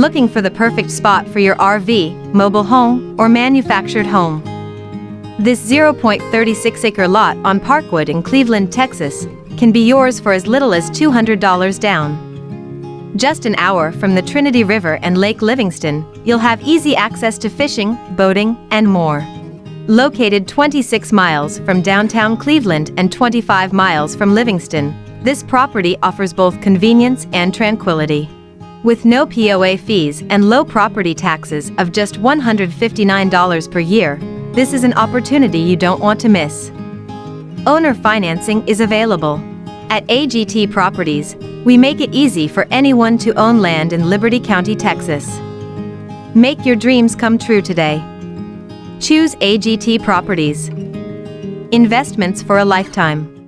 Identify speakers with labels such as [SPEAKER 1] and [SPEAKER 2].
[SPEAKER 1] Looking for the perfect spot for your RV, mobile home, or manufactured home? This 0.36-acre lot on Parkwood in Cleveland, Texas, can be yours for as little as $200 down. Just an hour from the Trinity River and Lake Livingston, you'll have easy access to fishing, boating, and more. Located 26 miles from downtown Cleveland and 25 miles from Livingston, this property offers both convenience and tranquility. With no POA fees and low property taxes of just $159 per year, this is an opportunity you don't want to miss. Owner financing is available. At AGT Properties, we make it easy for anyone to own land in Liberty County, Texas. Make your dreams come true today. Choose AGT Properties. Investments for a lifetime.